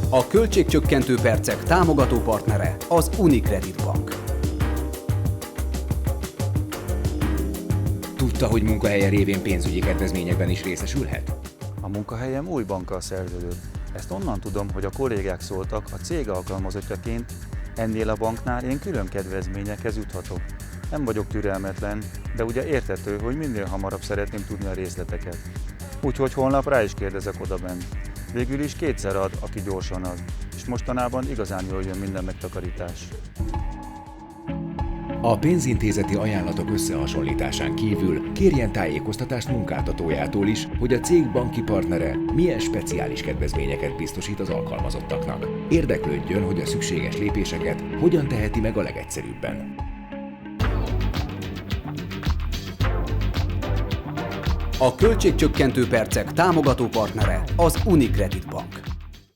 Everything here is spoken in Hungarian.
A költségcsökkentő percek támogató partnere az Unicredit Bank. Tudta, hogy munkahelye révén pénzügyi kedvezményekben is részesülhet? A munkahelyem új bankkal szerződött. Ezt onnan tudom, hogy a kollégák szóltak, a cég alkalmazottjaként ennél a banknál én külön kedvezményekhez juthatok. Nem vagyok türelmetlen, de ugye érthető, hogy minél hamarabb szeretném tudni a részleteket. Úgyhogy holnap rá is kérdezek odabent. Végül is kétszer ad, aki gyorsan ad, és mostanában igazán jól jön minden megtakarítás. A pénzintézeti ajánlatok összehasonlításán kívül kérjen tájékoztatást munkáltatójától is, hogy a cég banki partnere milyen speciális kedvezményeket biztosít az alkalmazottaknak. Érdeklődjön, hogy a szükséges lépéseket hogyan teheti meg a legegyszerűbben. A költségcsökkentő percek támogató partnere az Unicredit Bank.